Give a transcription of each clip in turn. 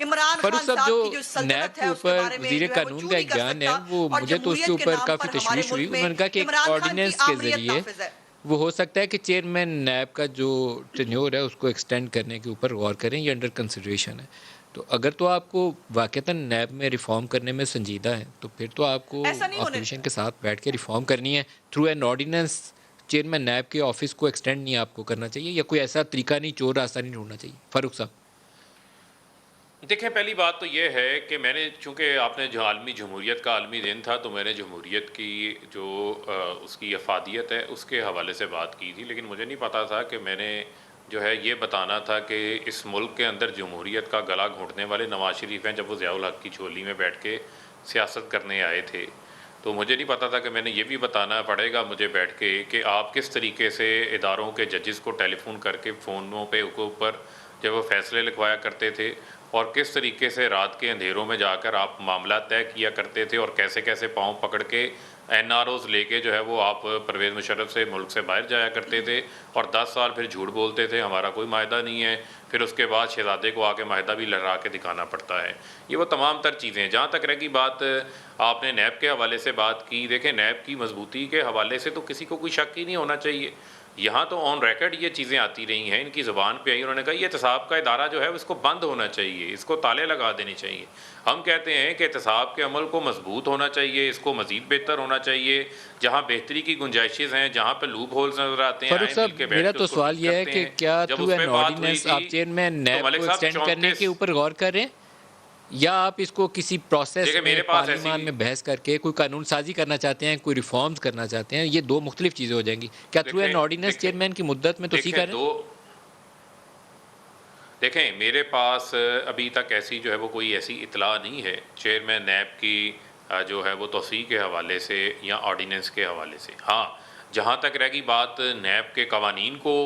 इमरान फारूक खान साहब, साहब की जो जो नैब सल्तनत के है उसके ऊपर बारे में वज़ीर जो है वो कानून चू का नहीं एक कर बयान है, सकता वो और मुझे तो उसके जमहूरियत के ऊपर नाम काफ़ी पर हमारे तशवीश हुई। मुल्क में उन्होंने कहा कि एक इमरान खान की ऑर्डिनेंस के आमरीयत ज़रिए नाफिज है। वो हो सकता है कि चेयरमैन नैब का जो टेन्योर है उसको एक्सटेंड करने के ऊपर गौर करें, ये अंडर कंसिडरेशन है। तो अगर तो आपको वाक़तन नैब में रिफ़ॉर्म करने में संजीदा हैं, तो फिर तो आपको ऐसा नहीं होने अपोज़िशन के साथ बैठ के रिफ़ॉर्म करनी है थ्रू एन ऑर्डिनेंस। चेयरमैन नैब के ऑफ़िस को एक्सटेंड नहीं आपको करना चाहिए, या कोई ऐसा तरीका नहीं, चोर रास्ता नहीं ढूँढना चाहिए? फारूक साहब। देखिए, पहली बात तो ये है कि मैंने, चूँकि आपने जो आलमी जमहूरियत का आलमी दिन था, तो मैंने जमहूरियत की जो उसकी अफ़ादियत है उसके हवाले से बात की थी। लेकिन मुझे नहीं पता था कि मैंने जो है ये बताना था कि इस मुल्क के अंदर जमहूरियत का गला घोंटने वाले नवाज़ शरीफ हैं, जब वो ज़िया उल हक़ की झोली में बैठ के सियासत करने आए थे। तो मुझे नहीं पता था कि मैंने ये भी बताना पड़ेगा मुझे बैठ के कि आप किस तरीके से इदारों के जजेस को टेलीफ़ोन करके फ़ोनों पे के ऊपर जब वो फ़ैसले लिखवाया करते थे, और किस तरीके से रात के अंधेरों में जाकर आप मामला तय किया करते थे, और कैसे-कैसे पाँव पकड़ के एनआरओज़ लेके जो है वो आप परवेज़ मुशर्रफ से मुल्क से बाहर जाया करते थे, और 10 साल फिर झूठ बोलते थे, हमारा कोई मायदा नहीं है। फिर उसके बाद शहज़ादे को आके मायदा भी लहरा के दिखाना पड़ता है। ये वो तमाम तर चीज़ें हैं। जहाँ तक रही बात, आपने नैब के हवाले से बात की, देखें नैब की मजबूती के हवाले से तो किसी को कोई शक ही नहीं होना चाहिए। यहाँ तो ऑन रिकॉर्ड ये चीज़ें आती रही हैं, इनकी ज़ुबान पे आई, उन्होंने कहा ये एहतसाब का इदारा जो है इसको बंद होना चाहिए, इसको ताले लगा देने चाहिए। हम कहते हैं कि एहतसाब के अमल को मजबूत होना चाहिए, इसको मज़ीद बेहतर होना चाहिए। जहाँ बेहतरी की गुंजाइशें हैं, जहाँ पे लूप होल्स नज़र आते हैं, फारूक आए मिल साहब, के बैठ मेरा के तो उसको सवाल ठीक ये है करते कि हैं। क्या जब थ्रू उस एन पर बात हुई ऑर्डिनेंस थी आप चेयरमैन तो नैब मलिक को साहब एक्सटेंड करने 34, के ऊपर गौर कर रहे हैं, या आप इसको किसी प्रोसेस देखिए में मेरे पास ऐसी, पार्लिमान में बहस करके कोई कानून साजी करना चाहते हैं, कोई रिफॉर्म्स करना चाहते हैं? ये दो मुख्तलिफ चीज़ें हो जाएंगी। क्या थ्रू देखें एन ऑर्डिनेंस देखें चेयरमैन की मुद्दत में तो सी देखें करें? दो देखें मेरे पास अभी तक ऐसी जो है वो कोई ऐसी इतला नहीं है चेयरमैन नैब की जो है वो तौसीक़ के हवाले से या ऑर्डिनेंस के हवाले से। हाँ, जहाँ तक रहेगी बात नैब के कवानीन को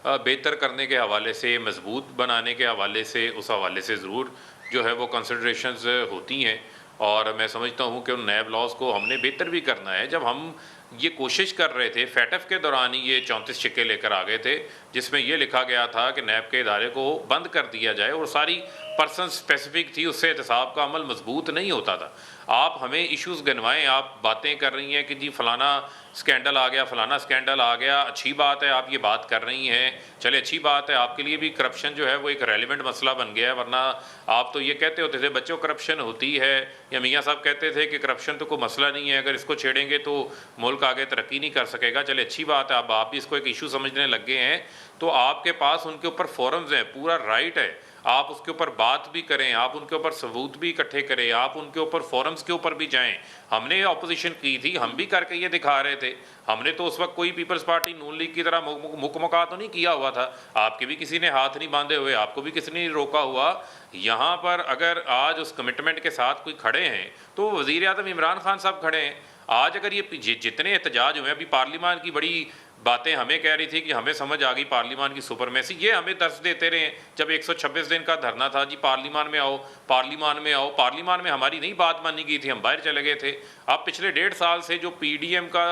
बेहतर करने के हवाले से, मजबूत बनाने के हवाले से, उस हवाले से ज़रूर जो है वो कंसिडरेशंस होती हैं, और मैं समझता हूँ कि उन नैब लॉज़ को हमने बेहतर भी करना है। जब हम ये कोशिश कर रहे थे, फैटफ के दौरान ही ये 34 शिक्के लेकर आ गए थे, जिसमें ये लिखा गया था कि नैब के इदारे को बंद कर दिया जाए, और सारी पर्सन स्पेसिफिक थी, उससे एहतसाब का अमल मजबूत नहीं होता था। आप हमें इश्यूज़ गिनवाएँ, आप बातें कर रही हैं कि जी फ़लाना स्कैंडल आ गया, फ़लाना स्कैंडल आ गया, अच्छी बात है आप ये बात कर रही हैं, चले अच्छी बात है, आपके लिए भी करप्शन जो है वो एक रेलिवेंट मसला बन गया है। वरना आप तो ये कहते होते थे बच्चों करप्शन होती है, या मियाँ साहब कहते थे कि करप्शन तो कोई मसला नहीं है, अगर इसको छेड़ेंगे तो मुल्क आगे तरक्की नहीं कर सकेगा। चले अच्छी बात है, अब आप भी इसको एक इशू समझने लग गए हैं, तो आपके पास उनके ऊपर फोरम्स हैं, पूरा राइट है, आप उसके ऊपर बात भी करें, आप उनके ऊपर सबूत भी इकट्ठे करें, आप उनके ऊपर फोरम्स के ऊपर भी जाएं। हमने ऑपोजिशन की थी, हम भी करके ये दिखा रहे थे। हमने तो उस वक्त कोई पीपल्स पार्टी नून लीग की तरह मुकमका तो नहीं किया हुआ था, आपके भी किसी ने हाथ नहीं बांधे हुए, आपको भी किसी ने नहीं रोका हुआ। यहाँ पर अगर आज उस कमिटमेंट के साथ कोई खड़े हैं, तो वज़ीर आज़म इमरान खान साहब खड़े हैं। आज अगर ये जितने एहतजाज हुए, अभी पार्लियामान की बड़ी बातें हमें कह रही थी कि हमें समझ आ गई पार्लियामान की सुपरमेसी, ये हमें दर्ज देते रहे। जब 126 दिन का धरना था, जी पार्लियामान में आओ, पार्लियामान में आओ, पार्लियामान में हमारी नहीं बात मानी गई थी, हम बाहर चले गए थे। अब पिछले 1.5 साल से जो पीडीएम का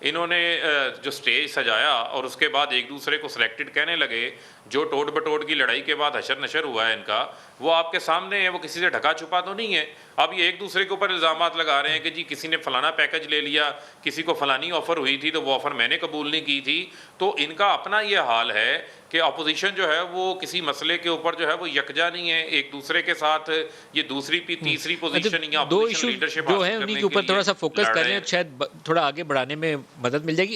इन्होंने जो स्टेज सजाया, और उसके बाद एक दूसरे को सिलेक्टेड कहने लगे, जो टोट बटोट की लड़ाई के बाद हशर नशर हुआ है इनका, वो आपके सामने है, वो किसी से ढका छुपा तो नहीं है। अब ये एक दूसरे के ऊपर इल्ज़ामात लगा रहे हैं कि जी किसी ने फलाना पैकेज ले लिया, किसी को फलानी ऑफ़र हुई थी तो वो ऑफ़र मैंने कबूल नहीं की थी। तो इनका अपना ये हाल है कि अपोजिशन जो है वो किसी मसले के ऊपर जो है वो यकजा नहीं है, एक दूसरे के साथ ये दूसरी तीसरी पोजीशन या दो अपोजिशन इशू लीडरशिप जो है हासिल उन्हीं करने के के ऊपर लिए थोड़ा सा फोकस लड़ कर रहे लें, हैं। शायद थोड़ा आगे बढ़ाने में मदद मिल जाएगी।